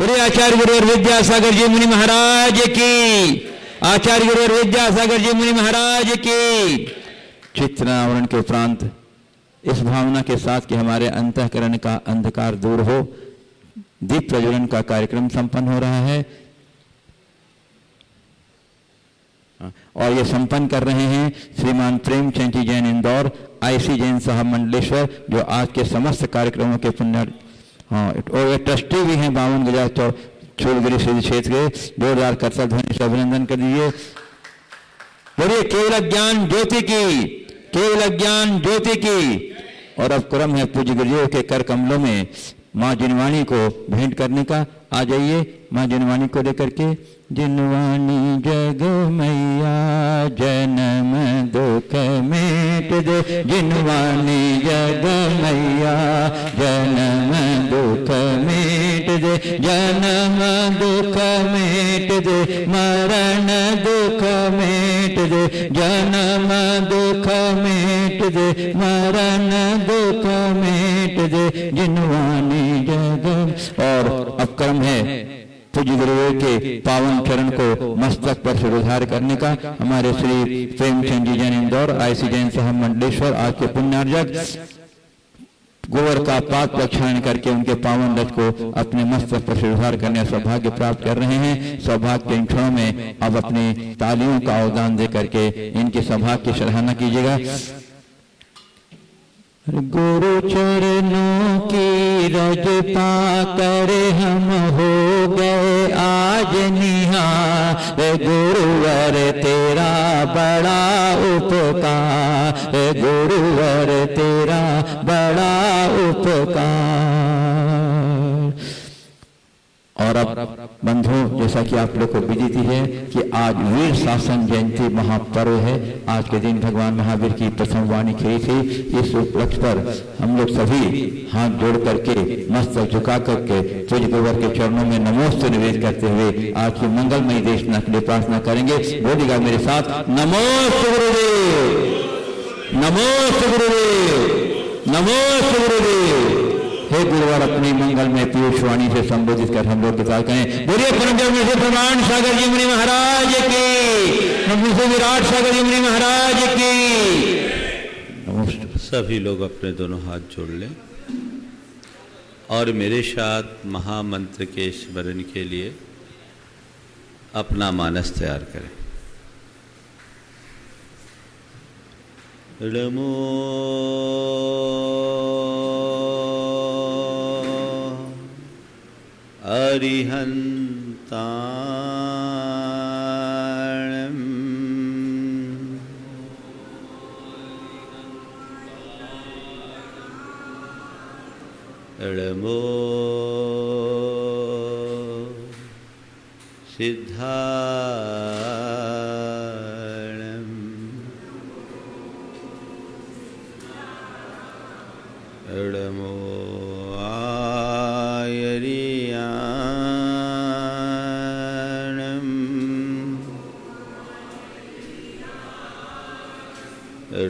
बोले आचार्य गुरु और विद्यासागर जी मुनि महाराज की, आचार्य गुरु और विद्यासागर जी मुनि महाराज की। चित्रावरण के उपरांत इस भावना के साथ कि हमारे अंतःकरण का अंधकार दूर हो, दीप प्रज्वलन का कार्यक्रम संपन्न हो रहा है और ये संपन्न कर रहे हैं श्रीमान प्रेमचंद जी जैन इंदौर, आईसी जैन साहब मंडलेश्वर, जो आज के समस्त कार्यक्रमों के पुण्य और ये ट्रस्टी भी हैं 52 गजा चूलगिरी श्री क्षेत्र के। जोरदार करतल ध्वनि से अभिनंदन कर दीजिए। बोलिए केवल ज्ञान ज्योति की, केवल ज्ञान ज्योति की। और अब क्रम है पूज्य गुरुदेव के कर कमलों में माँ जिनवाणी को भेंट करने का। आ जाइए माँ जिनवाणी को लेकर के। जिनवाणी जग मैया जन्म दुख मिट दे, जिनवाणी जग मैया जन्म दुख मिट दे, जन्म दुख मिट दे, मरण दुख मिट दे, जन्म दुख मिट दे, मरण दुख मिट दे, जिनवाणी जग। और अब क्रम है पूज्य गुरुदेव के पावन चरण को मस्तक पर सिरोधार करने का। हमारे श्री प्रेमचंद जी जैन इंदौर, आईसी जैन साहब मंडलेश्वर आज के पुण्यार्जक गोबर का पात प्रक्षालन करके उनके पावन रथ को अपने मस्तक पर सिरोधार करने का सौभाग्य प्राप्त कर रहे हैं। सौभाग्य के इन क्षणों में अब अपनी तालियों का अवदान दे करके इनके सौभाग्य की सराहना कीजिएगा। गुरु चरणों की रज पाकर हम हो गए आज निहार, गुरुवर तेरा बड़ा उपकार, गुरुवर तेरा बड़ा उपकार। और अब बंधुओं, जैसा कि आप लोग को विदित है कि आज वीर शासन जयंती महापर्व है। आज के दिन भगवान महावीर की प्रथम वाणी कही थी। इस उपलक्ष्य पर हम लोग सभी हाथ जोड़ करके मस्तक झुका करके पूज्य गुरुवर के चरणों में नमोस्तु निवेदन करते हुए आज की मंगलमयी देशना के लिए प्रार्थना करेंगे। बोलिएगा मेरे साथ, नमोस्तु गुरुदेव, नमोस्तु गुरुदेव, नमोस्तु गुरुदेव। हे गुरुवार अपनी मंगल में पीयूष वाणी से संबोधित कर हम लोग के साथ कहें। बोलिए परम से प्रमाण सागर जी मुनि महाराज की, से विराट सागर जी मुनि महाराज की। नमस्ते। सभी लोग अपने दोनों हाथ जोड़ लें और मेरे साथ महामंत्र के स्मरण के लिए अपना मानस तैयार करें। नमो अरिहंताणं नमो सिद्धाणं नमो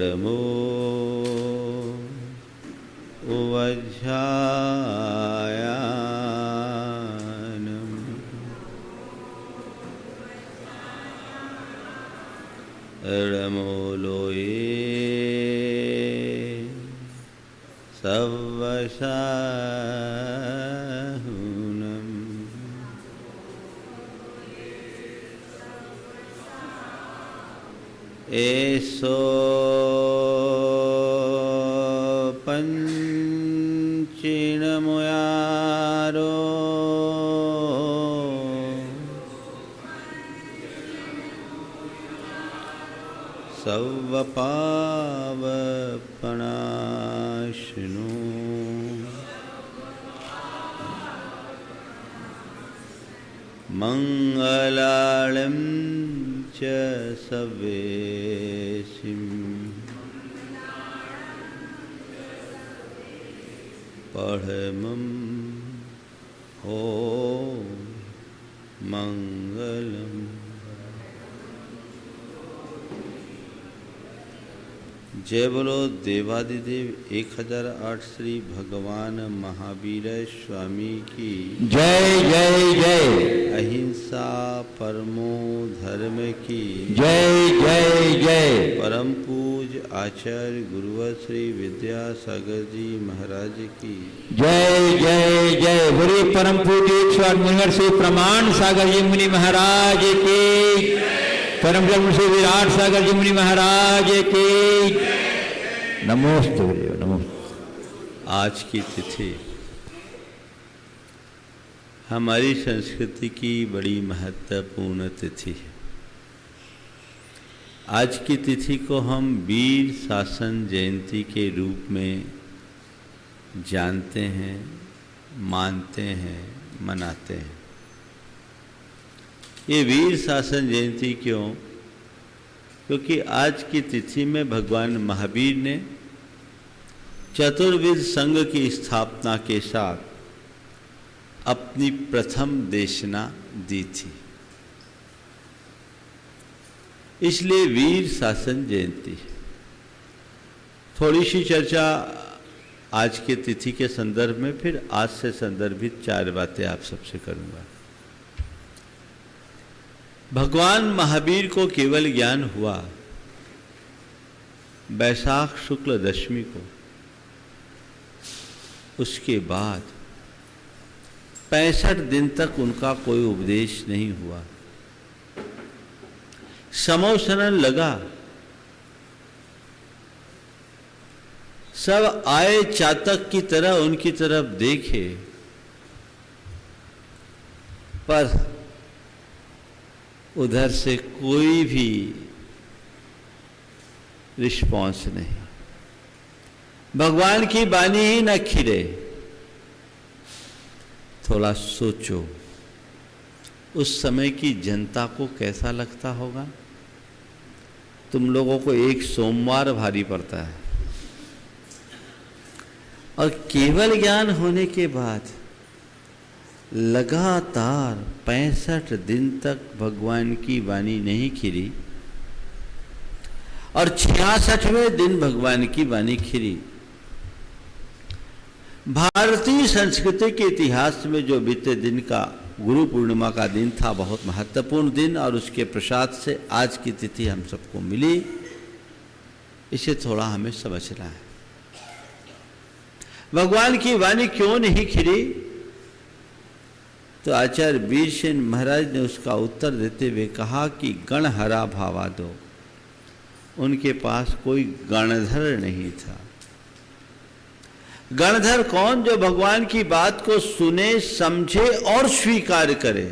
नमो उवज्झायानं नमो लोये सवशाहुनं एसो पंचिनमुयारो सवपावपनाशनो मंगलालं च सवेशिं परमं ॐ मंगलम् जय बोलो देवादिदेव 1008 श्री भगवान महावीर स्वामी की जय जय जय। अहिंसा परमो धर्म की जय जय जय। परम पूज आचार्य गुरुवर श्री विद्यासागर जी महाराज की जय जय जय। बोलिए परम पूज्य ईश्वर मुनिवर श्री प्रमाण सागर जी मुनि महाराज की, परम ब्रह्म श्री विराट सागर जी मुनि महाराज की नमोस्तु नमोस्तु। आज की तिथि हमारी संस्कृति की बड़ी महत्वपूर्ण तिथि है। आज की तिथि को हम वीर शासन जयंती के रूप में जानते हैं, मानते हैं, मनाते हैं। ये वीर शासन जयंती क्यों? क्योंकि आज की तिथि में भगवान महावीर ने चतुर्विध संघ की स्थापना के साथ अपनी प्रथम देशना दी थी, इसलिए वीर शासन जयंती। थोड़ी सी चर्चा आज के तिथि के संदर्भ में, फिर आज से संदर्भित 4 बातें आप सबसे करूंगा। भगवान महावीर को केवल ज्ञान हुआ वैशाख शुक्ल दशमी को। उसके बाद 65 दिन तक उनका कोई उपदेश नहीं हुआ। समोसनन लगा, सब आए चातक की तरह उनकी तरफ देखे, पर उधर से कोई भी रिस्पॉन्स नहीं। भगवान की वाणी ही न खिले। थोड़ा सोचो उस समय की जनता को कैसा लगता होगा। तुम लोगों को एक सोमवार भारी पड़ता है, और केवल ज्ञान होने के बाद लगातार 65 दिन तक भगवान की वाणी नहीं खिली, और 66वें दिन भगवान की वाणी खिली। भारतीय संस्कृति के इतिहास में जो बीते दिन का गुरु पूर्णिमा का दिन था, बहुत महत्वपूर्ण दिन, और उसके प्रसाद से आज की तिथि हम सबको मिली। इसे थोड़ा हमें समझना है। भगवान की वाणी क्यों नहीं खिली? तो आचार्य वीरसेन महाराज ने उसका उत्तर देते हुए कहा कि गणहरा भावा दो। उनके पास कोई गणधर नहीं था। गणधर कौन? जो भगवान की बात को सुने, समझे और स्वीकार करे।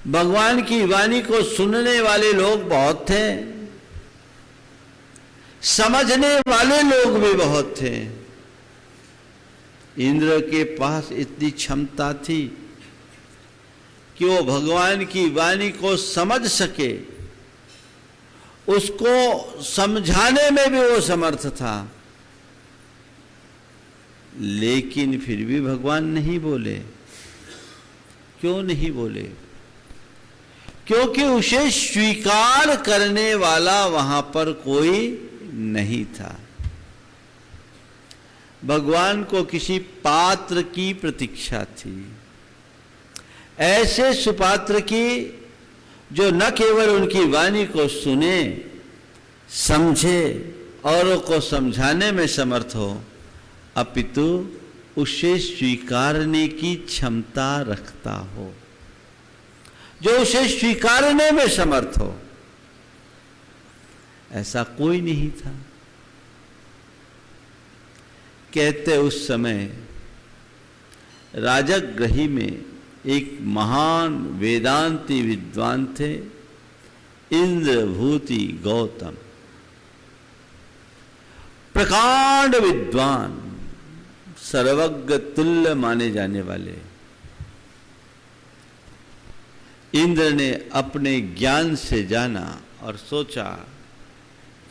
भगवान की वाणी को सुनने वाले लोग बहुत थे, समझने वाले लोग भी बहुत थे। इंद्र के पास इतनी क्षमता थी कि वो भगवान की वाणी को समझ सके, उसको समझाने में भी वो समर्थ था। लेकिन फिर भी भगवान नहीं बोले। क्यों नहीं बोले? क्योंकि उसे स्वीकार करने वाला वहां पर कोई नहीं था। भगवान को किसी पात्र की प्रतीक्षा थी, ऐसे सुपात्र की जो न केवल उनकी वाणी को सुने, समझे औरों को समझाने में समर्थ हो, अपितु उसे स्वीकारने की क्षमता रखता हो, जो उसे स्वीकारने में समर्थ हो। ऐसा कोई नहीं था। कहते उस समय राजगृही में एक महान वेदांती विद्वान थे, इंद्रभूति गौतम। प्रकांड विद्वान, सर्वज्ञ तुल्य माने जाने वाले। इंद्र ने अपने ज्ञान से जाना और सोचा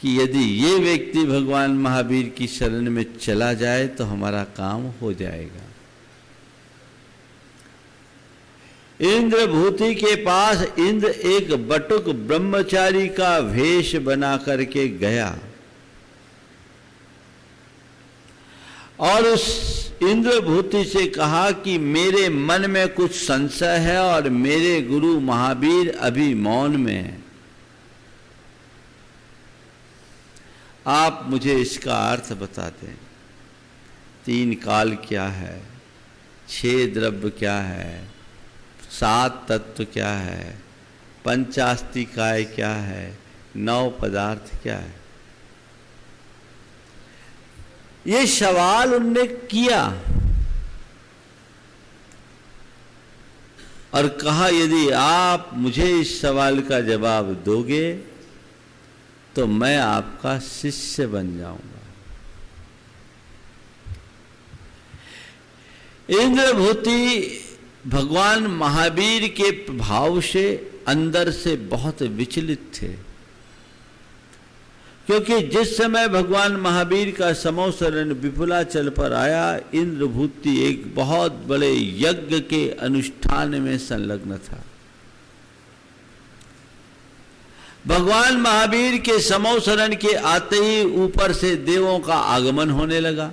कि यदि ये व्यक्ति भगवान महावीर की शरण में चला जाए तो हमारा काम हो जाएगा। इंद्रभूति के पास इंद्र एक बटुक ब्रह्मचारी का वेश बना करके गया और उस इंद्रभूति से कहा कि मेरे मन में कुछ संशय है और मेरे गुरु महावीर अभी मौन में है, आप मुझे इसका अर्थ बता दें। 3 काल क्या है, 6 द्रव्य क्या है, 7 तत्व क्या है, पंचास्तिकाय क्या है, 9 पदार्थ क्या है। ये सवाल उनने किया और कहा यदि आप मुझे इस सवाल का जवाब दोगे तो मैं आपका शिष्य बन जाऊंगा। इंद्रभूति भगवान महावीर के प्रभाव से अंदर से बहुत विचलित थे, क्योंकि जिस समय भगवान महावीर का समोसरण विपुलाचल पर आया, इंद्रभूति एक बहुत बड़े यज्ञ के अनुष्ठान में संलग्न था। भगवान महावीर के समोसरण के आते ही ऊपर से देवों का आगमन होने लगा।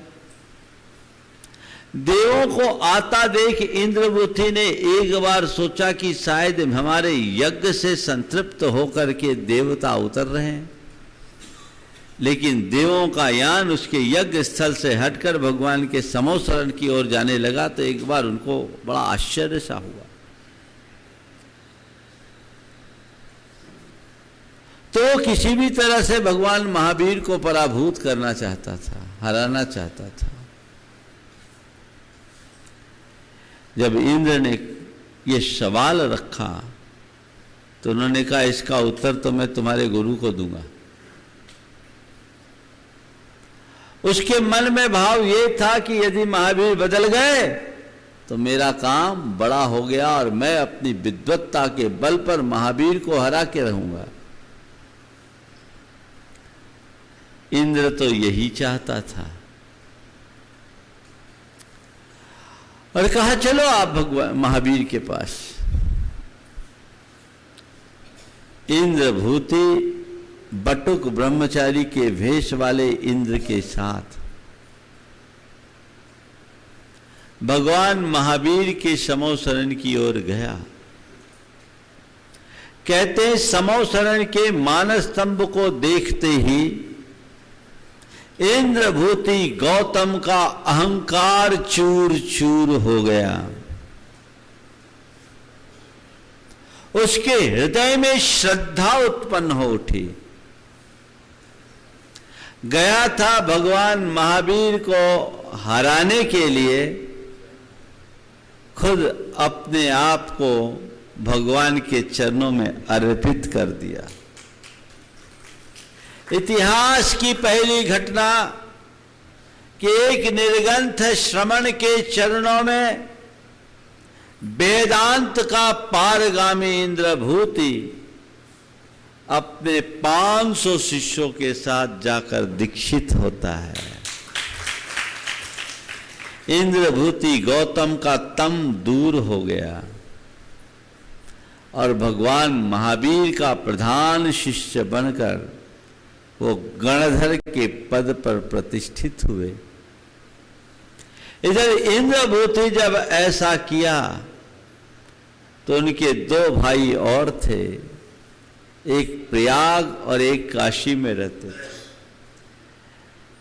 देवों को आता देख इंद्रभूति ने एक बार सोचा कि शायद हमारे यज्ञ से संतृप्त होकर के देवता उतर रहे हैं, लेकिन देवों का यान उसके यज्ञ स्थल से हटकर भगवान के समोसरण की ओर जाने लगा। तो एक बार उनको बड़ा आश्चर्य सा हुआ। तो किसी भी तरह से भगवान महावीर को पराभूत करना चाहता था, हराना चाहता था। जब इंद्र ने ये सवाल रखा तो उन्होंने कहा इसका उत्तर तो मैं तुम्हारे गुरु को दूंगा। उसके मन में भाव ये था कि यदि महावीर बदल गए तो मेरा काम बड़ा हो गया और मैं अपनी विद्वत्ता के बल पर महावीर को हरा के रहूंगा। इंद्र तो यही चाहता था और कहा चलो आप भगवान महावीर के पास। इंद्रभूति बटुक ब्रह्मचारी के वेश वाले इंद्र के साथ भगवान महावीर के समोसरण की ओर गया। कहते हैं समोसरण के मानस स्तंभ को देखते ही इंद्रभूति गौतम का अहंकार चूर चूर हो गया। उसके हृदय में श्रद्धा उत्पन्न हो उठी। गया था भगवान महावीर को हराने के लिए, खुद अपने आप को भगवान के चरणों में अर्पित कर दिया। इतिहास की पहली घटना कि एक निर्ग्रंथ श्रमण के चरणों में वेदांत का पारगामी इंद्रभूति अपने 500 शिष्यों के साथ जाकर दीक्षित होता है। इंद्रभूति गौतम का तम दूर हो गया और भगवान महावीर का प्रधान शिष्य बनकर वो गणधर के पद पर प्रतिष्ठित हुए। इधर इंद्रभूति जब ऐसा किया तो उनके 2 भाई और थे, एक प्रयाग और एक काशी में रहते थे।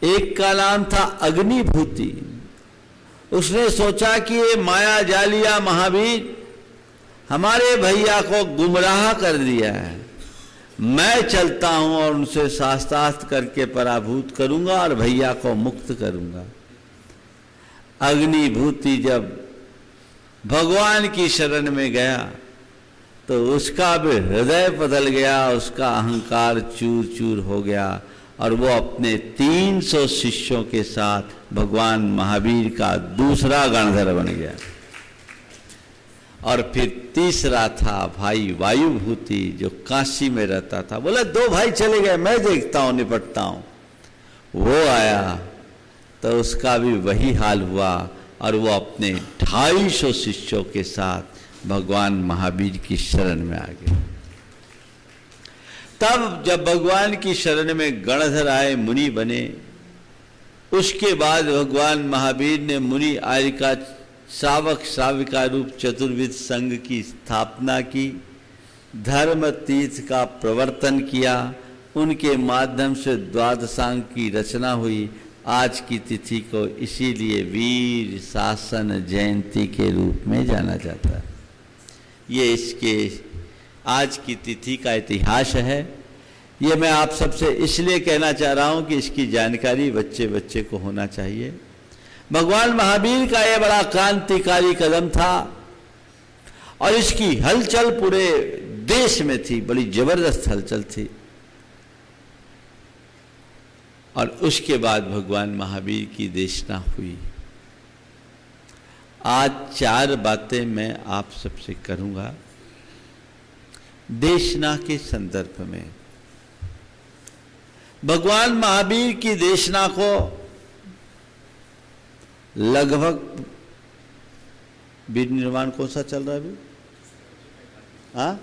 एक का नाम था अग्निभूति। उसने सोचा कि ये माया जालिया महावीर हमारे भैया को गुमराह कर दिया है, मैं चलता हूं और उनसे शास्त्रार्थ करके पराभूत करूंगा और भैया को मुक्त करूंगा। अग्निभूति जब भगवान की शरण में गया तो उसका भी हृदय बदल गया, उसका अहंकार चूर चूर हो गया और वो अपने 300 शिष्यों के साथ भगवान महावीर का दूसरा गणधर बन गया। और फिर तीसरा था भाई वायुभूति जो काशी में रहता था। बोला 2 भाई चले गए, मैं देखता हूं, निपटता हूं। वो आया तो उसका भी वही हाल हुआ और वो अपने 250 शिष्यों के साथ भगवान महावीर की शरण में आ गए। तब जब भगवान की शरण में गणधर आए, मुनि बने, उसके बाद भगवान महावीर ने मुनि आर्य का श्रावक श्राविका रूप चतुर्विध संघ की स्थापना की, धर्म तीर्थ का प्रवर्तन किया, उनके माध्यम से द्वादशांग की रचना हुई। आज की तिथि को इसीलिए वीर शासन जयंती के रूप में जाना जाता है। ये इसके आज की तिथि का इतिहास है। ये मैं आप सबसे इसलिए कहना चाह रहा हूं कि इसकी जानकारी बच्चे बच्चे को होना चाहिए। भगवान महावीर का यह बड़ा क्रांतिकारी कदम था और इसकी हलचल पूरे देश में थी, बड़ी जबरदस्त हलचल थी। और उसके बाद भगवान महावीर की देशना हुई। आज 4 बातें मैं आप सबसे करूंगा देशना के संदर्भ में। भगवान महावीर की देशना को लगभग वीर निर्माण कौन सा चल रहा है अभी? हाँ,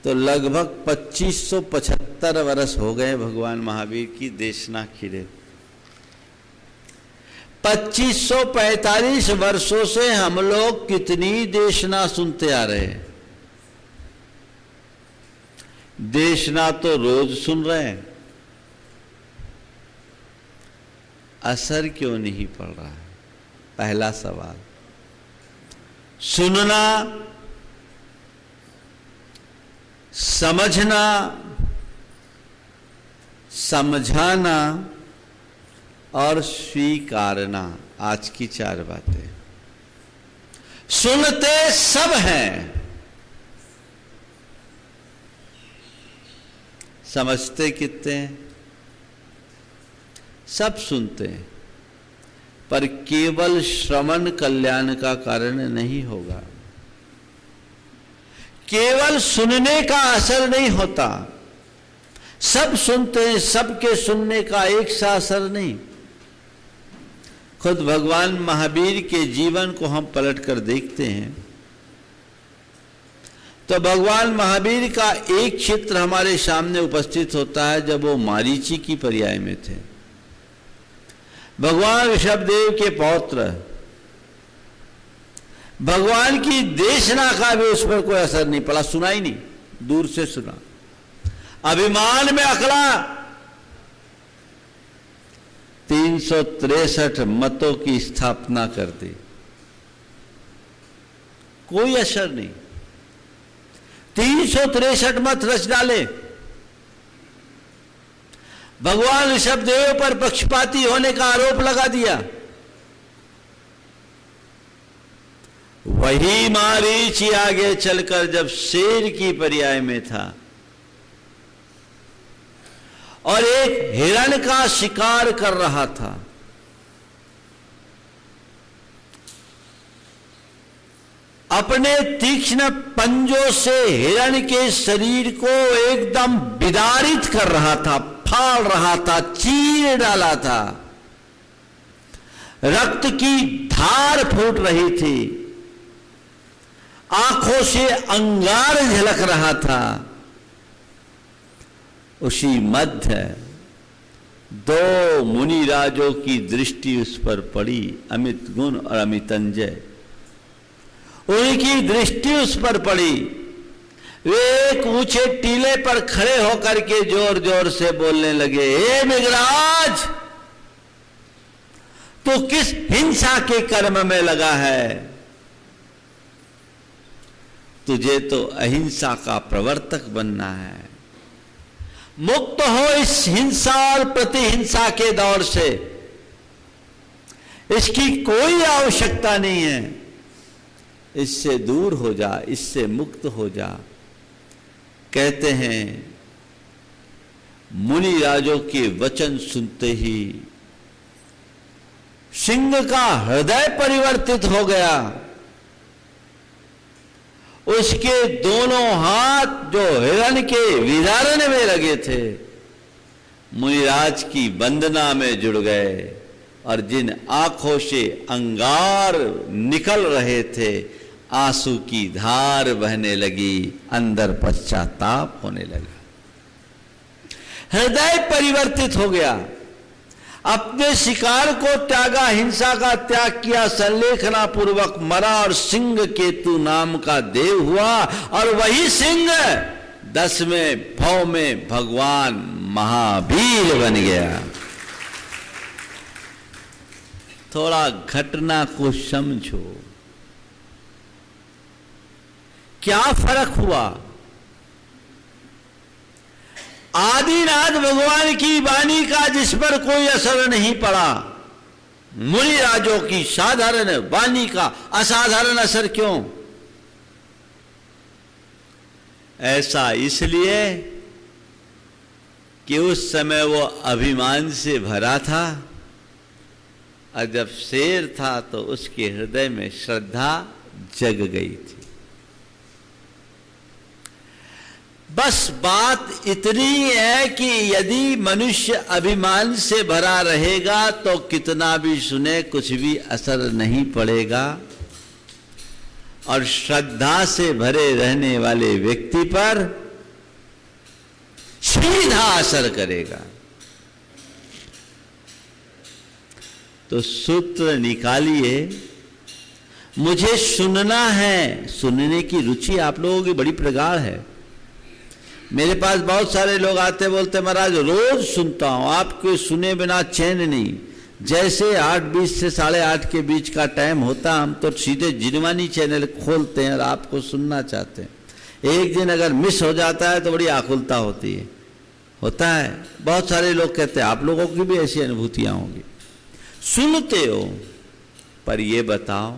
तो लगभग 2575 वर्ष हो गए भगवान महावीर की देशना खिले। 2545 वर्षों से हम लोग कितनी देशना सुनते आ रहे हैं। देशना तो रोज सुन रहे हैं, असर क्यों नहीं पड़ रहा है? पहला सवाल। सुनना, समझना, समझाना और स्वीकारना, आज की 4 बातें। सुनते सब हैं, समझते कितने हैं? सब सुनते हैं, पर केवल श्रवण कल्याण का कारण नहीं होगा। केवल सुनने का असर नहीं होता। सब सुनते हैं, सबके सुनने का एक सा असर नहीं। खुद भगवान महावीर के जीवन को हम पलटकर देखते हैं तो भगवान महावीर का एक चित्र हमारे सामने उपस्थित होता है जब वो मारीची की पर्याय में थे। भगवान ऋषभदेव के पौत्र, भगवान की देशना का भी उस पर कोई असर नहीं पड़ा, सुना ही नहीं, दूर से सुना। अभिमान में अकड़ा 363 मतों की स्थापना कर दी, कोई असर नहीं। 363 मत रच डाले। भगवान ऋषभदेव पर पक्षपाती होने का आरोप लगा दिया। वही मारीची आगे चलकर जब शेर की पर्याय में था और एक हिरण का शिकार कर रहा था, अपने तीक्ष्ण पंजों से हिरण के शरीर को एकदम विदारित कर रहा था, फाड़ रहा था, चीर डाला था। रक्त की धार फूट रही थी, आंखों से अंगार झलक रहा था। उसी मध्य 2 मुनिराजों की दृष्टि उस पर पड़ी, अमित गुण और अमितंजय। उनकी दृष्टि उस पर पड़ी। वे एक ऊंचे टीले पर खड़े होकर के जोर जोर से बोलने लगे, हे मृगराज, तू किस हिंसा के कर्म में लगा है? तुझे तो अहिंसा का प्रवर्तक बनना है। मुक्त हो इस हिंसा और प्रतिहिंसा के दौर से। इसकी कोई आवश्यकता नहीं है। इससे दूर हो जा, इससे मुक्त हो जा। कहते हैं मुनि राजों के वचन सुनते ही सिंह का हृदय परिवर्तित हो गया। उसके दोनों हाथ जो हिरण के विदारण में लगे थे, मुनिराज की वंदना में जुड़ गए और जिन आंखों से अंगार निकल रहे थे, आंसू की धार बहने लगी, अंदर पश्चाताप होने लगा। हृदय परिवर्तित हो गया, अपने शिकार को त्यागा, हिंसा का त्याग किया, संलेखना पूर्वक मरा और सिंह केतु नाम का देव हुआ। और वही सिंह 10वें भव में भगवान महावीर बन गया। थोड़ा घटना को समझो, क्या फर्क हुआ। आदिनाथ भगवान की वाणी का जिस पर कोई असर नहीं पड़ा, मुनि राजों की साधारण वाणी का असाधारण असर क्यों? ऐसा इसलिए कि उस समय वो अभिमान से भरा था, और जब शेर था तो उसके हृदय में श्रद्धा जग गई थी। बस बात इतनी है कि यदि मनुष्य अभिमान से भरा रहेगा तो कितना भी सुने कुछ भी असर नहीं पड़ेगा, और श्रद्धा से भरे रहने वाले व्यक्ति पर सीधा असर करेगा। तो सूत्र निकालिए, मुझे सुनना है। सुनने की रुचि आप लोगों की बड़ी प्रगाढ़ है। मेरे पास बहुत सारे लोग आते बोलते महाराज रोज सुनता हूं, आपके सुने बिना चैन नहीं। जैसे 8:20 से 8:30 के बीच का टाइम होता, हम तो सीधे जिनवानी चैनल खोलते हैं और आपको सुनना चाहते हैं। एक दिन अगर मिस हो जाता है तो बड़ी आकुलता होती है, होता है। बहुत सारे लोग कहते हैं, आप लोगों की भी ऐसी अनुभूतियां होंगी। सुनते हो, पर ये बताओ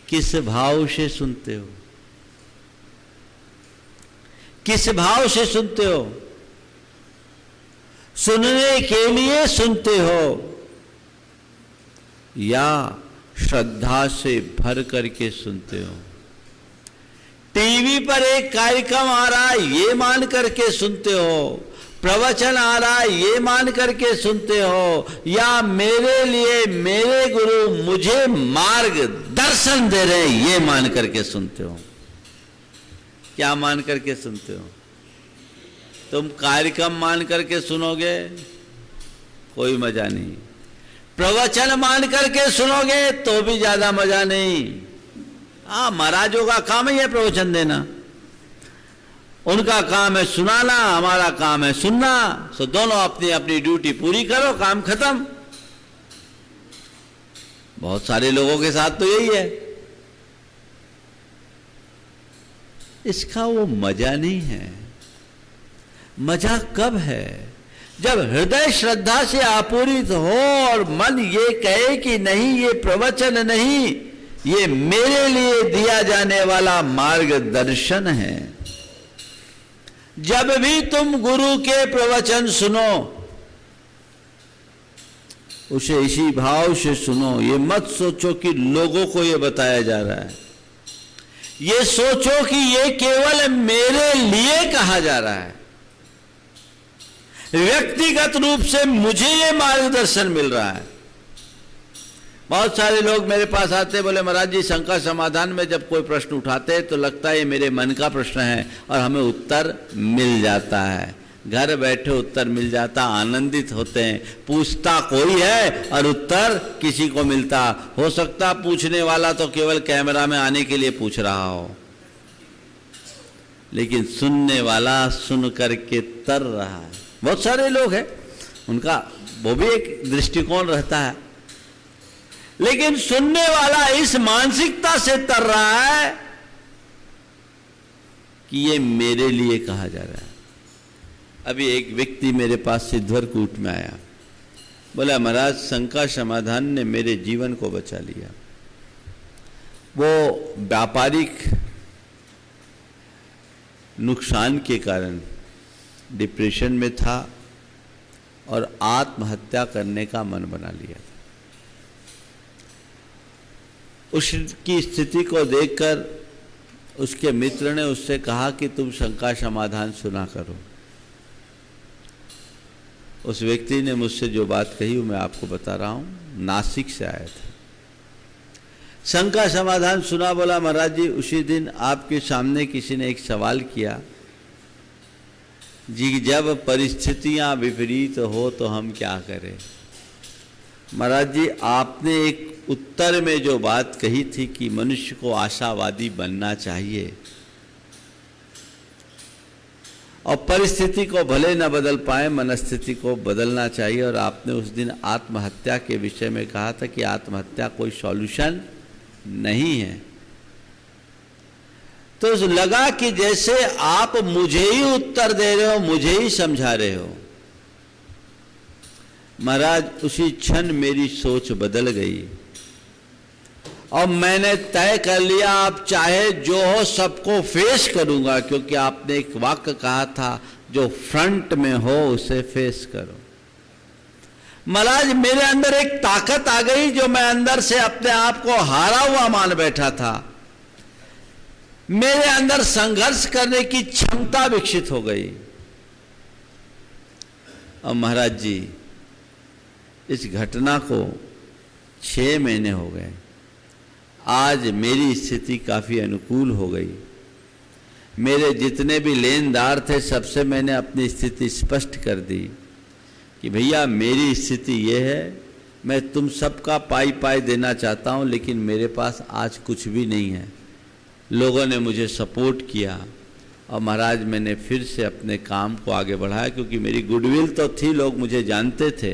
किस भाव से सुनते हो, किस भाव से सुनते हो? सुनने के लिए सुनते हो या श्रद्धा से भर करके सुनते हो? टीवी पर एक कार्यक्रम आ रहा है ये मान करके सुनते हो, प्रवचन आ रहा है ये मान करके सुनते हो, या मेरे लिए मेरे गुरु मुझे मार्ग दर्शन दे रहे हैं ये मान करके सुनते हो? क्या मान करके सुनते हो? तुम कार्यक्रम मान करके सुनोगे कोई मजा नहीं, प्रवचन मान करके सुनोगे तो भी ज्यादा मजा नहीं। महाराजों का काम ही है प्रवचन देना, उनका काम है सुनाना, हमारा काम है सुनना। सो दोनों अपनी अपनी ड्यूटी पूरी करो, काम खत्म। बहुत सारे लोगों के साथ तो यही है। इसका वो मजा नहीं है। मजा कब है? जब हृदय श्रद्धा से आपूरित हो और मन ये कहे कि नहीं ये प्रवचन नहीं, ये मेरे लिए दिया जाने वाला मार्गदर्शन है। जब भी तुम गुरु के प्रवचन सुनो उसे इसी भाव से सुनो। ये मत सोचो कि लोगों को ये बताया जा रहा है, ये सोचो कि ये केवल मेरे लिए कहा जा रहा है, व्यक्तिगत रूप से मुझे ये मार्गदर्शन मिल रहा है। बहुत सारे लोग मेरे पास आते बोले महाराज जी शंका समाधान में जब कोई प्रश्न उठाते हैं तो लगता है ये मेरे मन का प्रश्न है और हमें उत्तर मिल जाता है, घर बैठे उत्तर मिल जाता, आनंदित होते हैं। पूछता कोई है और उत्तर किसी को मिलता। हो सकता पूछने वाला तो केवल कैमरा में आने के लिए पूछ रहा हो, लेकिन सुनने वाला सुन करके तर रहा है। बहुत सारे लोग हैं, उनका वो भी एक दृष्टिकोण रहता है, लेकिन सुनने वाला इस मानसिकता से तर रहा है कि ये मेरे लिए कहा जा रहा है। अभी एक व्यक्ति मेरे पास सिद्धवरकूट में आया, बोला महाराज शंका समाधान ने मेरे जीवन को बचा लिया। वो व्यापारिक नुकसान के कारण डिप्रेशन में था और आत्महत्या करने का मन बना लिया था। उसकी स्थिति को देखकर उसके मित्र ने उससे कहा कि तुम शंका समाधान सुना करो। उस व्यक्ति ने मुझसे जो बात कही वो मैं आपको बता रहा हूं। नासिक से आया था। शंका समाधान सुना। बोला महाराज जी उसी दिन आपके सामने किसी ने एक सवाल किया जी, जब परिस्थितियां विपरीत हो तो हम क्या करें। महाराज जी आपने एक उत्तर में जो बात कही थी कि मनुष्य को आशावादी बनना चाहिए और परिस्थिति को भले न बदल पाए मनस्थिति को बदलना चाहिए। और आपने उस दिन आत्महत्या के विषय में कहा था कि आत्महत्या कोई सॉल्यूशन नहीं है। तो लगा कि जैसे आप मुझे ही उत्तर दे रहे हो, मुझे ही समझा रहे हो। महाराज उसी क्षण मेरी सोच बदल गई और मैंने तय कर लिया आप चाहे जो हो सबको फेस करूंगा, क्योंकि आपने एक वाक्य कहा था जो फ्रंट में हो उसे फेस करो। महाराज मेरे अंदर एक ताकत आ गई जो मैं अंदर से अपने आप को हारा हुआ मान बैठा था। मेरे अंदर संघर्ष करने की क्षमता विकसित हो गई। और महाराज जी इस घटना को 6 महीने हो गए। आज मेरी स्थिति काफी अनुकूल हो गई। मेरे जितने भी लेनदार थे सबसे मैंने अपनी स्थिति स्पष्ट कर दी कि भैया मेरी स्थिति ये है, मैं तुम सबका पाई देना चाहता हूँ लेकिन मेरे पास आज कुछ भी नहीं है। लोगों ने मुझे सपोर्ट किया और महाराज मैंने फिर से अपने काम को आगे बढ़ाया, क्योंकि मेरी गुडविल तो थी, लोग मुझे जानते थे,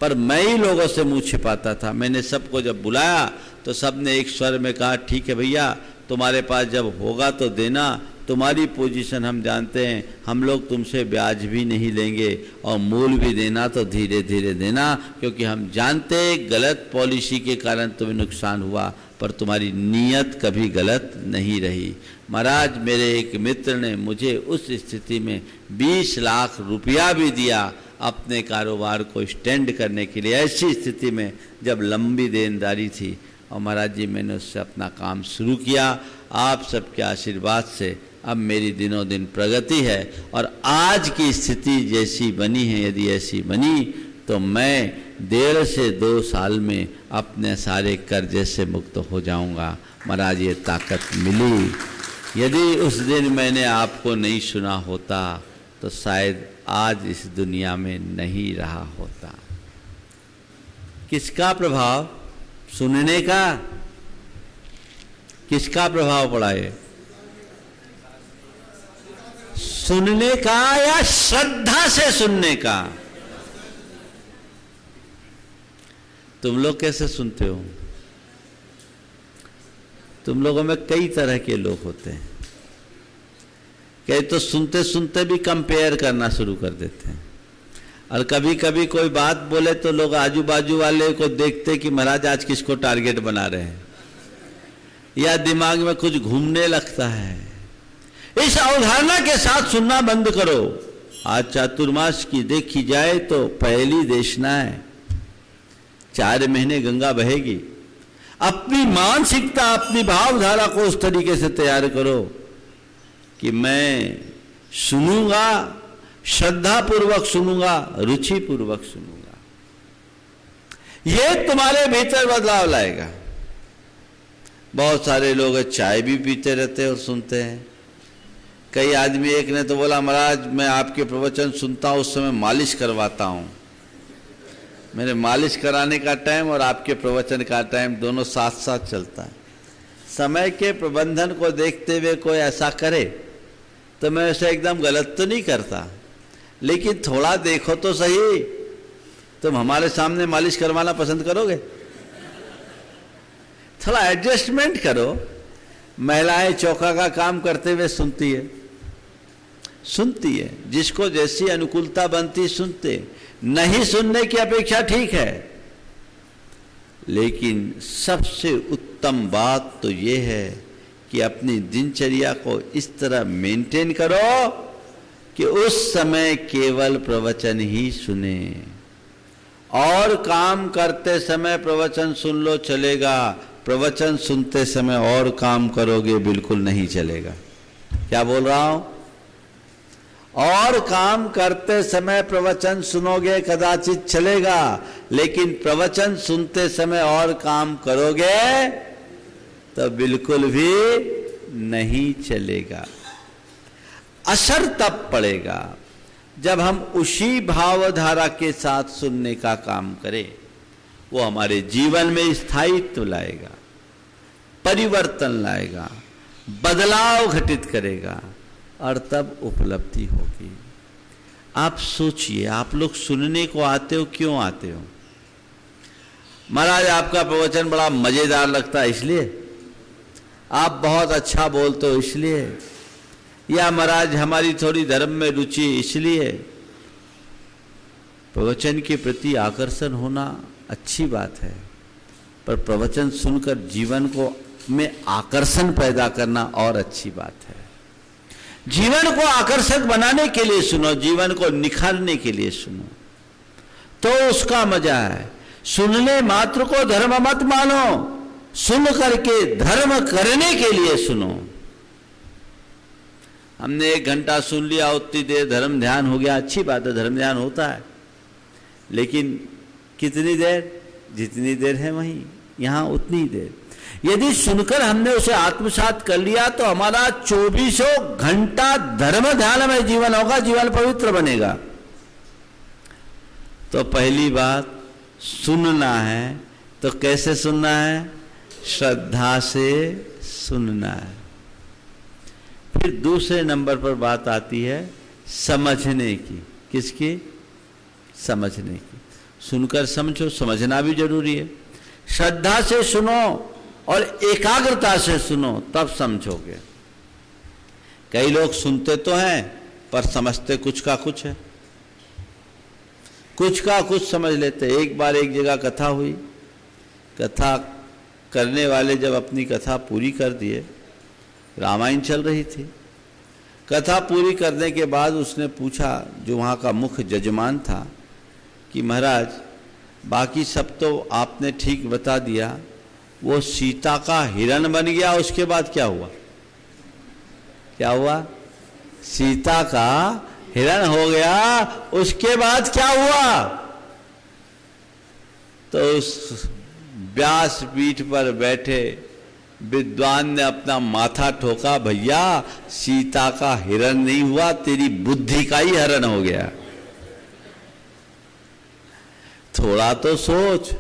पर मैं ही लोगों से मुंह छिपाता था। मैंने सबको जब बुलाया तो सबने एक स्वर में कहा ठीक है भैया, तुम्हारे पास जब होगा तो देना, तुम्हारी पोजीशन हम जानते हैं, हम लोग तुमसे ब्याज भी नहीं लेंगे और मूल भी देना तो धीरे धीरे देना, क्योंकि हम जानते गलत पॉलिसी के कारण तुम्हें नुकसान हुआ पर तुम्हारी नीयत कभी गलत नहीं रही। महाराज मेरे एक मित्र ने मुझे उस स्थिति में 20 लाख रुपया भी दिया अपने कारोबार को स्टैंड करने के लिए, ऐसी स्थिति में जब लंबी देनदारी थी। और महाराज जी मैंने उससे अपना काम शुरू किया। आप सबके आशीर्वाद से अब मेरी दिनों दिन प्रगति है और आज की स्थिति जैसी बनी है, यदि ऐसी बनी तो मैं 1.5 से 2 साल में अपने सारे कर्जे से मुक्त हो जाऊंगा। महाराज ये ताकत मिली। यदि उस दिन मैंने आपको नहीं सुना होता तो शायद आज इस दुनिया में नहीं रहा होता। किसका प्रभाव? सुनने का। किसका प्रभाव पड़ा है? सुनने का या श्रद्धा से सुनने का? तुम लोग कैसे सुनते हो? तुम लोगों में कई तरह के लोग होते हैं। कई तो सुनते सुनते भी कंपेयर करना शुरू कर देते हैं, और कभी कभी कोई बात बोले तो लोग आजू बाजू वाले को देखते कि महाराज आज किसको टारगेट बना रहे हैं, या दिमाग में कुछ घूमने लगता है। इस अवधारणा के साथ सुनना बंद करो। आज चातुर्मास की देखी जाए तो पहली देशना है, 4 महीने गंगा बहेगी। अपनी मानसिकता अपनी भावधारा को उस तरीके से तैयार करो कि मैं सुनूंगा, श्रद्धा पूर्वक सुनूंगा, रुचि पूर्वक सुनूंगा। यह तुम्हारे भीतर बदलाव लाएगा। बहुत सारे लोग चाय भी पीते रहते और सुनते हैं। कई आदमी, एक ने तो बोला महाराज मैं आपके प्रवचन सुनता हूं उस समय मालिश करवाता हूं। मेरे मालिश कराने का टाइम और आपके प्रवचन का टाइम दोनों साथ साथ चलता है। समय के प्रबंधन को देखते हुए कोई ऐसा करे तो मैं उसे एकदम गलत तो नहीं करता, लेकिन थोड़ा देखो तो सही। तुम हमारे सामने मालिश करवाना पसंद करोगे? थोड़ा एडजस्टमेंट करो। महिलाएं चौका का काम करते हुए सुनती है, जिसको जैसी अनुकूलता बनती सुनते। नहीं सुनने की अपेक्षा ठीक है, लेकिन सबसे उत्तम बात तो ये है कि अपनी दिनचर्या को इस तरह मेंटेन करो कि उस समय केवल प्रवचन ही सुने, और काम करते समय प्रवचन सुन लो चलेगा, प्रवचन सुनते समय और काम करोगे बिल्कुल नहीं चलेगा। क्या बोल रहा हूं? और काम करते समय प्रवचन सुनोगे कदाचित चलेगा, लेकिन प्रवचन सुनते समय और काम करोगे तो बिल्कुल भी नहीं चलेगा। असर तब पड़ेगा जब हम उसी भावधारा के साथ सुनने का काम करें। वो हमारे जीवन में स्थायित्व लाएगा, परिवर्तन लाएगा, बदलाव घटित करेगा और तब उपलब्धि होगी। आप सोचिए, आप लोग सुनने को आते हो, क्यों आते हो? महाराज आपका प्रवचन बड़ा मजेदार लगता है इसलिए, आप बहुत अच्छा बोलते हो इसलिए, या महाराज हमारी थोड़ी धर्म में रुचि इसलिए। प्रवचन के प्रति आकर्षण होना अच्छी बात है, पर प्रवचन सुनकर जीवन को में आकर्षण पैदा करना और अच्छी बात है। जीवन को आकर्षक बनाने के लिए सुनो, जीवन को निखारने के लिए सुनो, तो उसका मजा है। सुनने मात्र को धर्म मत मानो, सुन करके धर्म करने के लिए सुनो। हमने 1 घंटा सुन लिया, उतनी देर धर्म ध्यान हो गया, अच्छी बात है, धर्म ध्यान होता है, लेकिन कितनी देर? जितनी देर है वहीं, यहां उतनी देर। यदि सुनकर हमने उसे आत्मसात कर लिया तो हमारा 24 घंटा धर्म ध्यान में जीवन होगा, जीवन पवित्र बनेगा। तो पहली बात, सुनना है तो कैसे सुनना है? श्रद्धा से सुनना है। फिर दूसरे नंबर पर बात आती है समझने की। किसकी? समझने की। सुनकर समझो, समझना भी जरूरी है। श्रद्धा से सुनो और एकाग्रता से सुनो, तब समझोगे। कई लोग सुनते तो हैं पर समझते कुछ का कुछ है, कुछ का कुछ समझ लेते। एक बार एक जगह कथा हुई, कथा करने वाले जब अपनी कथा पूरी कर दिए, रामायण चल रही थी, कथा पूरी करने के बाद उसने पूछा, जो वहाँ का मुख्य जजमान था, कि महाराज बाकी सब तो आपने ठीक बता दिया, वो सीता का हिरण बन गया, उसके बाद क्या हुआ? क्या हुआ? सीता का हिरण हो गया, उसके बाद क्या हुआ? तो उस व्यास पीठ पर बैठे विद्वान ने अपना माथा ठोका, भैया सीता का हिरण नहीं हुआ, तेरी बुद्धि का ही हरण हो गया। थोड़ा तो सोच,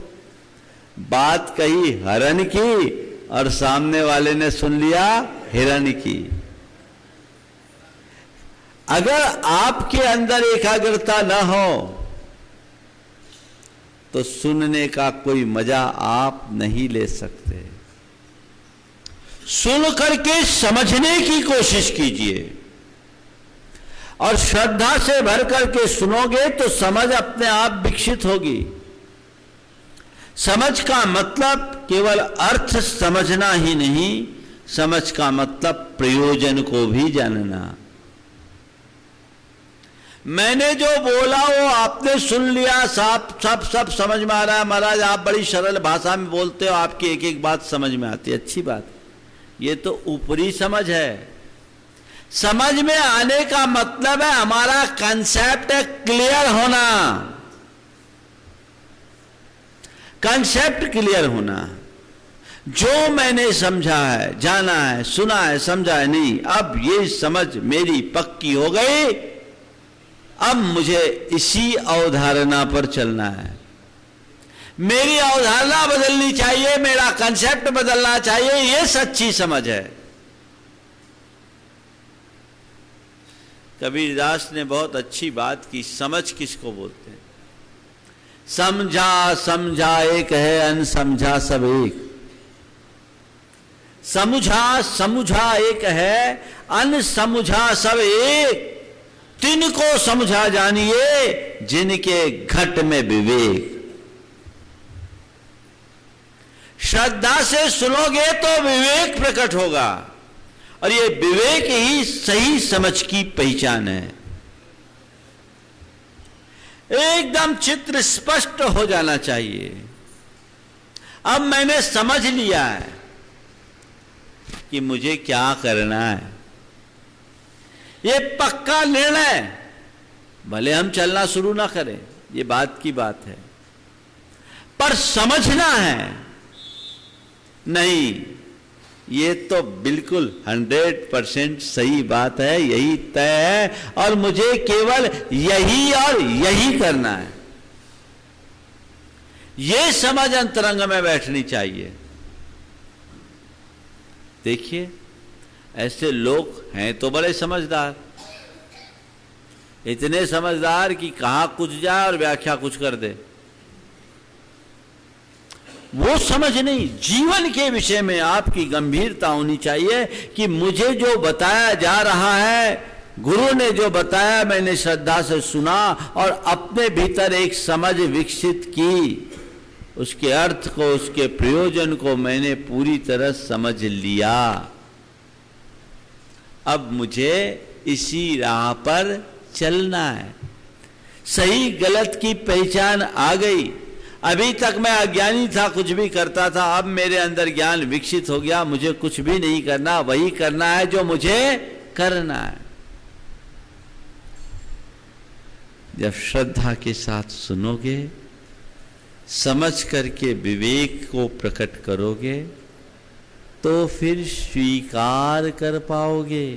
बात कही हरण की और सामने वाले ने सुन लिया हिरण की। अगर आपके अंदर एकाग्रता न हो तो सुनने का कोई मजा आप नहीं ले सकते। सुन करके समझने की कोशिश कीजिए और श्रद्धा से भर करके सुनोगे तो समझ अपने आप विकसित होगी। समझ का मतलब केवल अर्थ समझना ही नहीं, समझ का मतलब प्रयोजन को भी जानना। मैंने जो बोला वो आपने सुन लिया, सब समझ में आ रहा है। महाराज आप बड़ी सरल भाषा में बोलते हो, आपकी एक एक बात समझ में आती है, अच्छी बात। ये तो ऊपरी समझ है। समझ में आने का मतलब है हमारा कंसेप्ट क्लियर होना, कंसेप्ट क्लियर होना। जो मैंने समझा है, जाना है, सुना है, समझा है, नहीं, अब ये समझ मेरी पक्की हो गई, अब मुझे इसी अवधारणा पर चलना है। मेरी अवधारणा बदलनी चाहिए, मेरा कंसेप्ट बदलना चाहिए, ये सच्ची समझ है। कबीरदास ने बहुत अच्छी बात की, समझ किसको बोलते हैं? समझा समझा एक है, अनसमझा सब एक। समझा समझा एक है, अनसमझा सब एक। तिनको समझा जानिए जिनके घट में विवेक। श्रद्धा से सुनोगे तो विवेक प्रकट होगा, और ये विवेक ही सही समझ की पहचान है। एकदम चित्र स्पष्ट हो जाना चाहिए। अब मैंने समझ लिया है कि मुझे क्या करना है, ये पक्का निर्णय। भले हम चलना शुरू ना करें, ये बात की बात है, पर समझना है। नहीं, ये तो बिल्कुल 100% सही बात है, यही तय है और मुझे केवल यही और यही करना है। ये समझ अंतरंग में बैठनी चाहिए। देखिए ऐसे लोग हैं तो बड़े समझदार, इतने समझदार कि कहां कुछ जाए और व्याख्या कुछ कर दे। वो समझ नहीं, जीवन के विषय में आपकी गंभीरता होनी चाहिए कि मुझे जो बताया जा रहा है, गुरु ने जो बताया मैंने श्रद्धा से सुना और अपने भीतर एक समझ विकसित की, उसके अर्थ को, उसके प्रयोजन को मैंने पूरी तरह समझ लिया। अब मुझे इसी राह पर चलना है। सही गलत की पहचान आ गई। अभी तक मैं अज्ञानी था, कुछ भी करता था, अब मेरे अंदर ज्ञान विकसित हो गया। मुझे कुछ भी नहीं करना, वही करना है जो मुझे करना है। जब श्रद्धा के साथ सुनोगे, समझ करके विवेक को प्रकट करोगे, तो फिर स्वीकार कर पाओगे।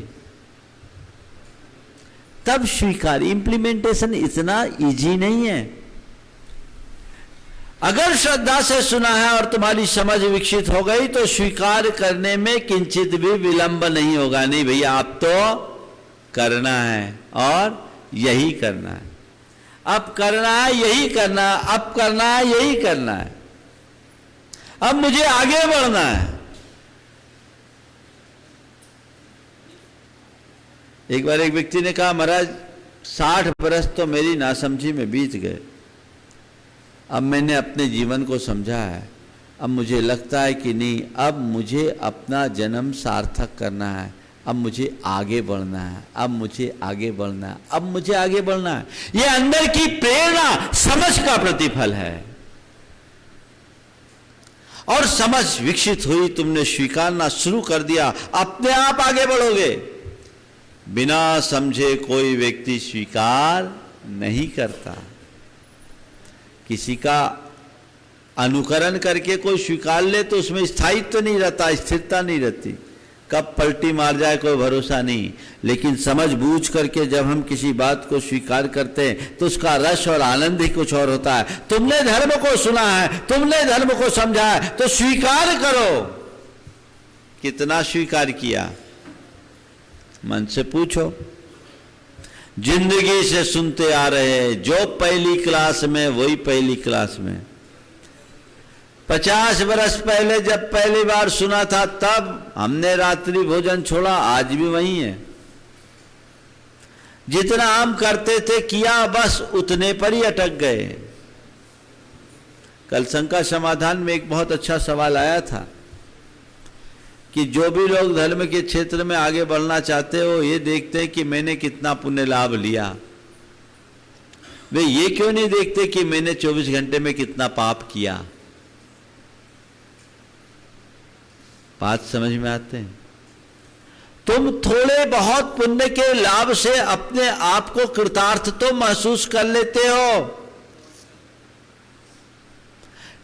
तब स्वीकार, इंप्लीमेंटेशन इतना इजी नहीं है। अगर श्रद्धा से सुना है और तुम्हारी समझ विकसित हो गई तो स्वीकार करने में किंचित भी विलंब नहीं होगा। नहीं भैया, आप तो करना है और यही करना है, अब करना है, यही करना है, अब करना है, यही करना है, अब मुझे आगे बढ़ना है। एक बार एक व्यक्ति ने कहा, महाराज 60 बरस तो मेरी नासमझी में बीत गए, अब मैंने अपने जीवन को समझा है, अब मुझे लगता है कि नहीं, अब मुझे अपना जन्म सार्थक करना है, अब मुझे आगे बढ़ना है, अब मुझे आगे बढ़ना है, अब मुझे आगे बढ़ना है। ये अंदर की प्रेरणा समझ का प्रतिफल है। और समझ विकसित हुई, तुमने स्वीकारना शुरू कर दिया, अपने आप आगे बढ़ोगे। बिना समझे कोई व्यक्ति स्वीकार नहीं करता। किसी का अनुकरण करके कोई स्वीकार ले तो उसमें स्थायित्व नहीं रहता, स्थिरता नहीं रहती, कब पलटी मार जाए कोई भरोसा नहीं। लेकिन समझ बूझ करके जब हम किसी बात को स्वीकार करते हैं तो उसका रस और आनंद ही कुछ और होता है। तुमने धर्म को सुना है, तुमने धर्म को समझा है, तो स्वीकार करो। कितना स्वीकार किया, मन से पूछो। जिंदगी से सुनते आ रहे हैं, जो पहली क्लास में वही पहली क्लास में। 50 बरस पहले जब पहली बार सुना था तब हमने रात्रि भोजन छोड़ा, आज भी वही है। जितना हम करते थे किया, बस उतने पर ही अटक गए। कल शंका समाधान में एक बहुत अच्छा सवाल आया था कि जो भी लोग धर्म के क्षेत्र में आगे बढ़ना चाहते हो, ये देखते हैं कि मैंने कितना पुण्य लाभ लिया, वे ये क्यों नहीं देखते कि मैंने 24 घंटे में कितना पाप किया। बात समझ में आते हैं? तुम थोड़े बहुत पुण्य के लाभ से अपने आप को कृतार्थ तो महसूस कर लेते हो,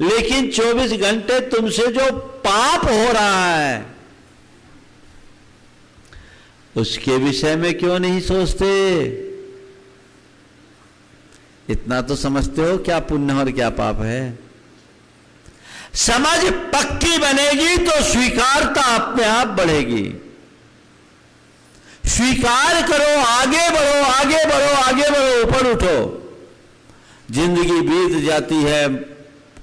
लेकिन 24 घंटे तुमसे जो पाप हो रहा है उसके विषय में क्यों नहीं सोचते? इतना तो समझते हो क्या पुण्य और क्या पाप है। समझ पक्की बनेगी तो स्वीकारता अपने आप बढ़ेगी। स्वीकार करो, आगे बढ़ो, आगे बढ़ो, आगे बढ़ो, ऊपर उठो। जिंदगी बीत जाती है,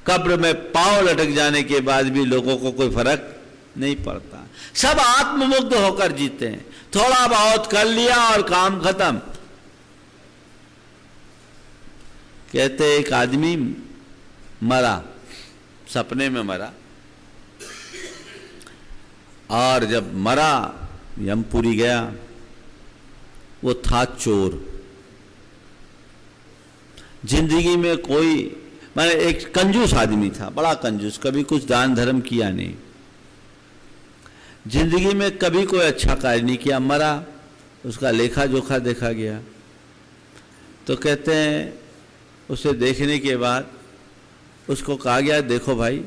कब्र में पांव लटक जाने के बाद भी लोगों को कोई फर्क नहीं पड़ता। सब आत्ममुग्ध होकर जीते हैं। थोड़ा बहुत कर लिया और काम खत्म। कहते एक आदमी मरा, सपने में मरा, और जब मरा यमपुरी गया। वो था चोर। जिंदगी में कोई, माने एक कंजूस आदमी था, बड़ा कंजूस, कभी कुछ दान धर्म किया नहीं, जिंदगी में कभी कोई अच्छा कार्य नहीं किया। मरा, उसका लेखा जोखा देखा गया। तो कहते हैं उसे देखने के बाद उसको कहा गया, देखो भाई,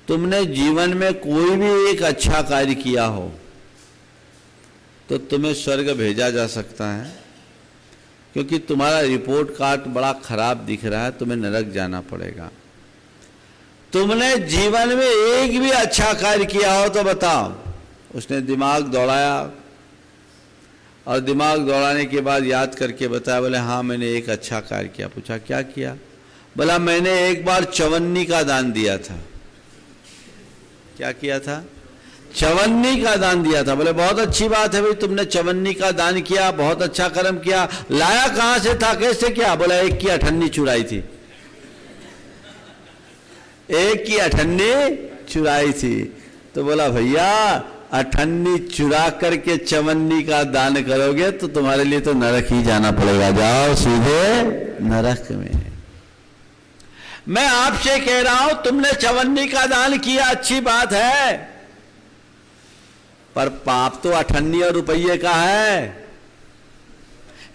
तुमने जीवन में कोई भी एक अच्छा कार्य किया हो तो तुम्हें स्वर्ग भेजा जा सकता है, क्योंकि तुम्हारा रिपोर्ट कार्ड बड़ा खराब दिख रहा है, तुम्हें नरक जाना पड़ेगा। तुमने जीवन में एक भी अच्छा कार्य किया हो तो बताओ। उसने दिमाग दौड़ाया और दिमाग दौड़ाने के बाद याद करके बताया, बोले हाँ मैंने एक अच्छा कार्य किया। पूछा क्या किया? बोला मैंने एक बार चवन्नी का दान दिया था। क्या किया था? चवन्नी का दान दिया था। बोले बहुत अच्छी बात है भाई, तुमने चवन्नी का दान किया, बहुत अच्छा कर्म किया। लाया कहां से था, कैसे किया? बोला एक की अठन्नी चुराई थी, एक की अठन्नी चुराई थी। तो बोला भैया अठन्नी चुरा करके चवन्नी का दान करोगे तो तुम्हारे लिए तो नरक ही जाना पड़ेगा, जाओ सीधे नरक में। मैं आपसे कह रहा हूं तुमने चवन्नी का दान किया, अच्छी बात है, पर पाप तो अठन्नी और रुपये का है।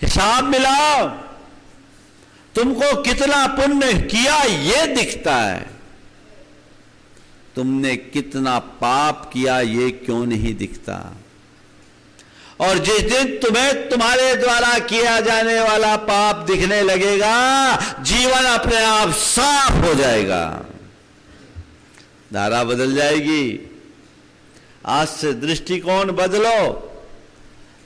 हिसाब मिलाओ, तुमको कितना पुण्य किया ये दिखता है, तुमने कितना पाप किया ये क्यों नहीं दिखता। और जिस दिन तुम्हें तुम्हारे द्वारा किया जाने वाला पाप दिखने लगेगा, जीवन अपने आप साफ हो जाएगा, धारा बदल जाएगी। आज से दृष्टिकोण बदलो।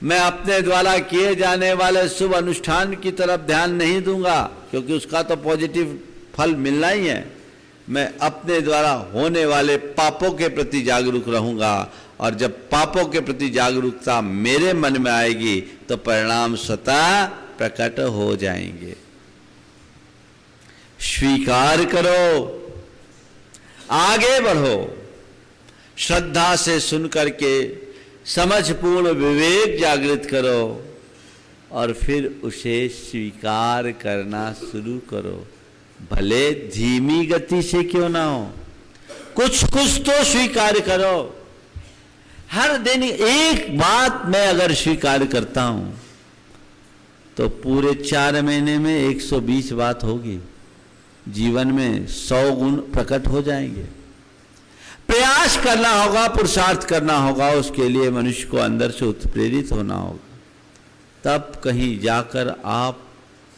मैं अपने द्वारा किए जाने वाले शुभ अनुष्ठान की तरफ ध्यान नहीं दूंगा, क्योंकि उसका तो पॉजिटिव फल मिलना ही है। मैं अपने द्वारा होने वाले पापों के प्रति जागरूक रहूंगा, और जब पापों के प्रति जागरूकता मेरे मन में आएगी तो परिणाम स्वतः प्रकट हो जाएंगे। स्वीकार करो, आगे बढ़ो, श्रद्धा से सुन करके समझपूर्ण विवेक जागृत करो और फिर उसे स्वीकार करना शुरू करो। भले धीमी गति से क्यों ना हो, कुछ कुछ तो स्वीकार करो। हर दिन एक बात मैं अगर स्वीकार करता हूं तो पूरे 4 महीने में 120 बात होगी, जीवन में 100 गुण प्रकट हो जाएंगे। प्रयास करना होगा, पुरुषार्थ करना होगा, उसके लिए मनुष्य को अंदर से उत्प्रेरित होना होगा, तब कहीं जाकर आप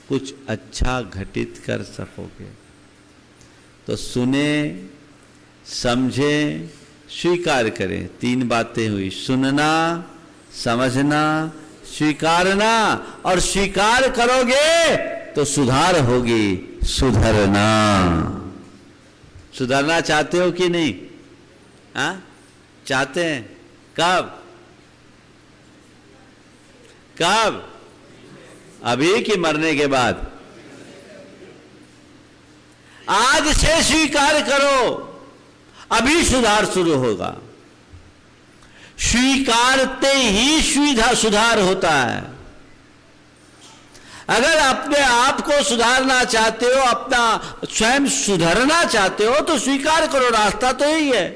कुछ अच्छा घटित कर सकोगे। तो सुने, समझें, स्वीकार करें। 3 बातें हुई, सुनना, समझना, स्वीकारना। और स्वीकार करोगे तो सुधार होगी, सुधरना। सुधरना चाहते हो कि नहीं? हाँ चाहते हैं। कब? कब? अभी कि मरने के बाद? आज से स्वीकार करो, अभी सुधार शुरू होगा। स्वीकारते ही सुधार होता है। अगर अपने आप को सुधारना चाहते हो, अपना स्वयं सुधरना चाहते हो तो स्वीकार करो, रास्ता तो यही है।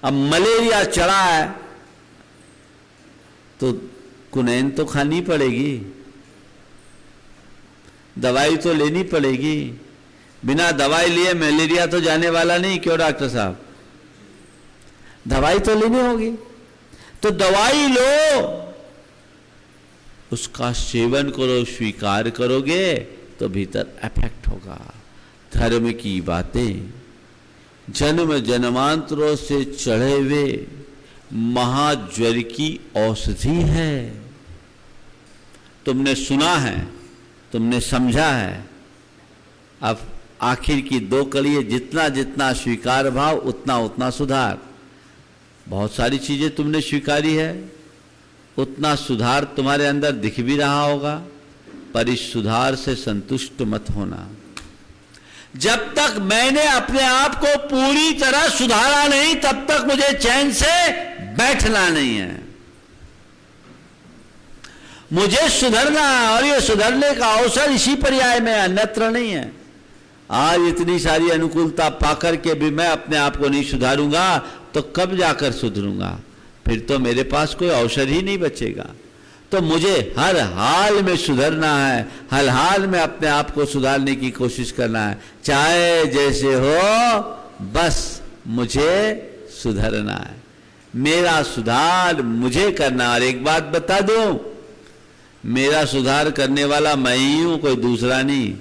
अब मलेरिया चढ़ा है तो कुनैन तो खानी पड़ेगी, दवाई तो लेनी पड़ेगी। बिना दवाई लिए मलेरिया तो जाने वाला नहीं, क्यों डॉक्टर साहब? दवाई तो लेनी होगी, तो दवाई लो, उसका सेवन करो, स्वीकार करोगे तो भीतर इफेक्ट होगा। धर्म की बातें जन्म जन्मांतरों से चढ़े हुए महाज्वर की औषधि है। तुमने सुना है, तुमने समझा है, अब आखिर की 2 कड़ी है, जितना जितना स्वीकार भाव उतना उतना सुधार। बहुत सारी चीजें तुमने स्वीकारी है, उतना सुधार तुम्हारे अंदर दिख भी रहा होगा, पर इस सुधार से संतुष्ट मत होना। जब तक मैंने अपने आप को पूरी तरह सुधारा नहीं, तब तक मुझे चैन से बैठना नहीं है। मुझे सुधरना है, और ये सुधरने का अवसर इसी पर्याय में, अन्यत्र नहीं है। आज इतनी सारी अनुकूलता पाकर के भी मैं अपने आप को नहीं सुधारूंगा तो कब जाकर सुधरूंगा? फिर तो मेरे पास कोई अवसर ही नहीं बचेगा। तो मुझे हर हाल में सुधरना है, हर हाल में अपने आप को सुधारने की कोशिश करना है। चाहे जैसे हो बस मुझे सुधरना है, मेरा सुधार मुझे करना। और एक बात बता दूं, मेरा सुधार करने वाला मैं ही हूं, कोई दूसरा नहीं।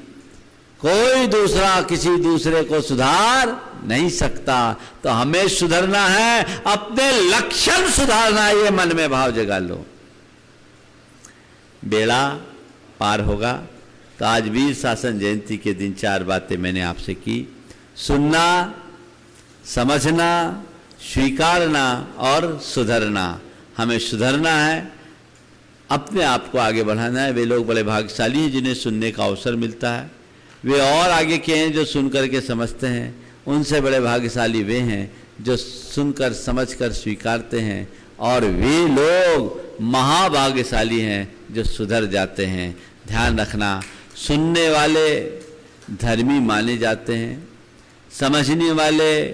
कोई दूसरा किसी दूसरे को सुधार नहीं सकता। तो हमें सुधरना है, अपने लक्षण सुधारना है, ये मन में भाव जगा लो, बेड़ा पार होगा। तो आज वीर शासन जयंती के दिन 4 बातें मैंने आपसे की। सुनना, समझना, स्वीकारना और सुधरना। हमें सुधरना है, अपने आप को आगे बढ़ाना है। वे लोग बड़े भाग्यशाली हैं जिन्हें सुनने का अवसर मिलता है। वे और आगे के हैं जो सुन करके समझते हैं। उनसे बड़े भाग्यशाली वे हैं जो सुनकर समझकर स्वीकारते हैं। और वे लोग महाभाग्यशाली हैं जो सुधर जाते हैं। ध्यान रखना, सुनने वाले धर्मी माने जाते हैं, समझने वाले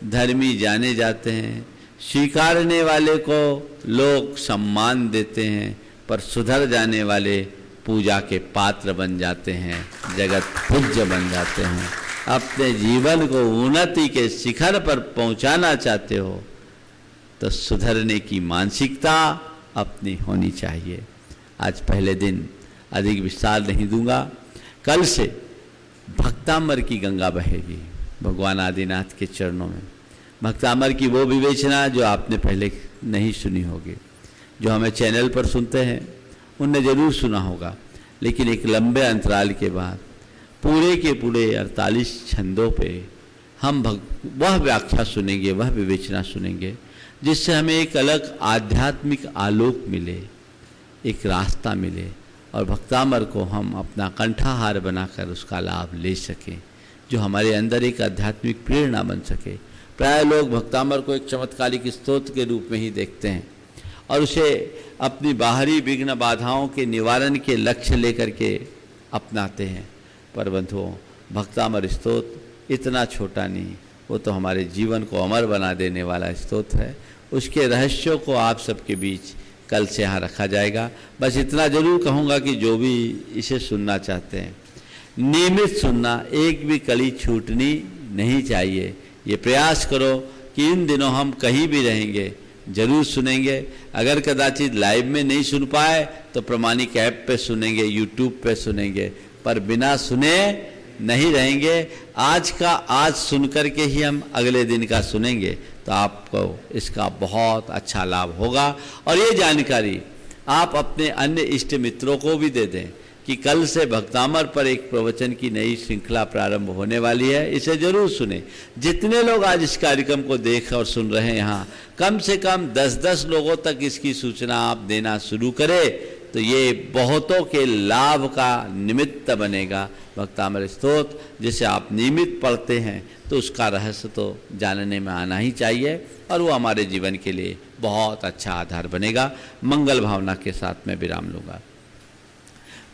धर्मी जाने जाते हैं, स्वीकारने वाले को लोग सम्मान देते हैं, पर सुधर जाने वाले पूजा के पात्र बन जाते हैं, जगत पूज्य बन जाते हैं। अपने जीवन को उन्नति के शिखर पर पहुंचाना चाहते हो तो सुधरने की मानसिकता अपनी होनी चाहिए। आज पहले दिन अधिक विस्तार नहीं दूंगा। कल से भक्तामर की गंगा बहेगी भगवान आदिनाथ के चरणों में। भक्तामर की वो विवेचना जो आपने पहले नहीं सुनी होगी, जो हमें चैनल पर सुनते हैं उनने जरूर सुना होगा, लेकिन एक लंबे अंतराल के बाद पूरे के पूरे 48 छंदों पे हम वह व्याख्या सुनेंगे, वह विवेचना सुनेंगे, जिससे हमें एक अलग आध्यात्मिक आलोक मिले, एक रास्ता मिले और भक्तामर को हम अपना कंठाहार बनाकर उसका लाभ ले सकें, जो हमारे अंदर एक आध्यात्मिक प्रेरणा बन सके। प्राय लोग भक्तामर को एक चमत्कारिक स्तोत्र के रूप में ही देखते हैं और उसे अपनी बाहरी विघ्न बाधाओं के निवारण के लक्ष्य लेकर के अपनाते हैं। पर बंधुओं, भक्तामर स्तोत्र इतना छोटा नहीं, वो तो हमारे जीवन को अमर बना देने वाला स्तोत्र है। उसके रहस्यों को आप सबके बीच कल से यहाँ रखा जाएगा। बस इतना जरूर कहूँगा कि जो भी इसे सुनना चाहते हैं नियमित सुनना, एक भी कड़ी छूटनी नहीं चाहिए। ये प्रयास करो कि इन दिनों हम कहीं भी रहेंगे जरूर सुनेंगे। अगर कदाचित लाइव में नहीं सुन पाए तो प्रमाणिक ऐप पे सुनेंगे, यूट्यूब पे सुनेंगे, पर बिना सुने नहीं रहेंगे। आज का आज सुन कर के ही हम अगले दिन का सुनेंगे तो आपको इसका बहुत अच्छा लाभ होगा। और ये जानकारी आप अपने अन्य इष्ट मित्रों को भी दे दें कि कल से भक्तामर पर एक प्रवचन की नई श्रृंखला प्रारंभ होने वाली है, इसे जरूर सुने। जितने लोग आज इस कार्यक्रम को देख और सुन रहे हैं यहाँ, कम से कम 10-10 लोगों तक इसकी सूचना आप देना शुरू करें तो ये बहुतों के लाभ का निमित्त बनेगा। भक्तामर स्तोत्र जिसे आप नियमित पढ़ते हैं तो उसका रहस्य तो जानने में आना ही चाहिए और वो हमारे जीवन के लिए बहुत अच्छा आधार बनेगा। मंगल भावना के साथ मैं विराम लूँगा।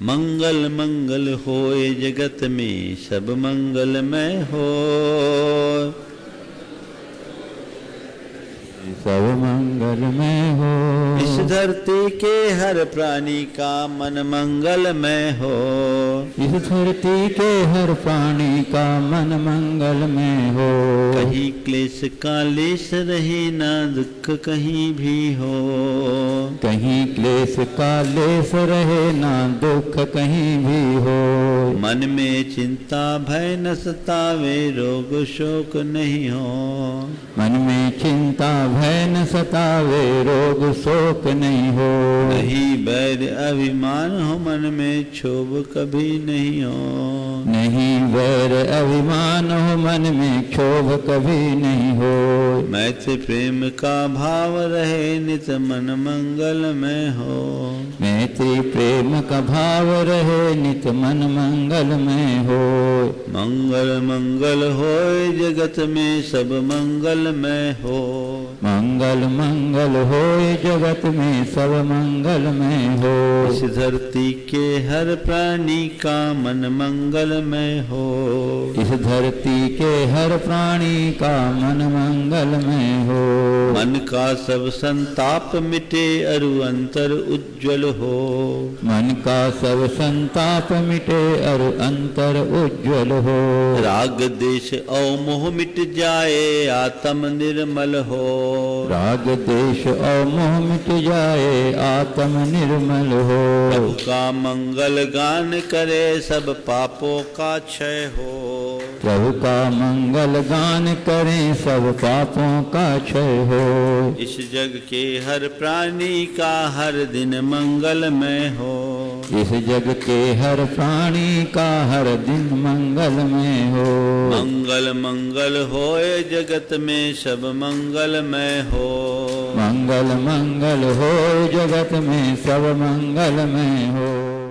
मंगल मंगल होए जगत में सब मंगलमय हो, सब मंगलमय हो। इस धरती के हर प्राणी का मन मंगलमय हो, इस धरती के हर प्राणी का मन मंगलमय हो। कहीं क्लेश कालेश रहे ना दुख कहीं भी हो, कहीं क्लेश कालेश रहे ना दुख कहीं भी हो। मन में चिंता भय न सतावे रोग शोक नहीं हो, मन में चिंता भय न सतावे रोग शोक नहीं हो। नहीं बैर अभिमान हो मन में क्षोभ कभी नहीं हो, नहीं वैर अभिमान हो मन में क्षोभ कभी नहीं हो। मैत्री प्रेम का भाव रहे नित मन मंगलमय हो, मैत्री प्रेम का भाव रहे नित मन मंगलमय हो। मंगल मंगल होए जगत में सब मंगलमय हो, मंगल मंगल होए जगत में सब मंगलमय हो। इस धरती के हर प्राणी का मन मंगलमय हो, इस धरती के हर प्राणी का मन मंगलमय हो। मन का सब संताप मिटे अरु अंतर उज्ज्वल हो। मन का सब संताप मिटे और अंतर उज्ज्वल हो। राग देश और मोह मिट जाए आत्म निर्मल हो। राग देश और मोह मिट जाए आत्म निर्मल हो। प्रभु का मंगल गान करे सब पापों का क्षय हो। प्रभु का मंगल गान करें सब पापों का क्षय हो। इस जग के हर प्राणी का हर दिन मंगलमय हो। इस जग के हर प्राणी का हर दिन मंगलमय हो। मंगल मंगल होए जगत में सब मंगलमय हो। मंगल मंगल हो जगत में सब मंगलमय हो।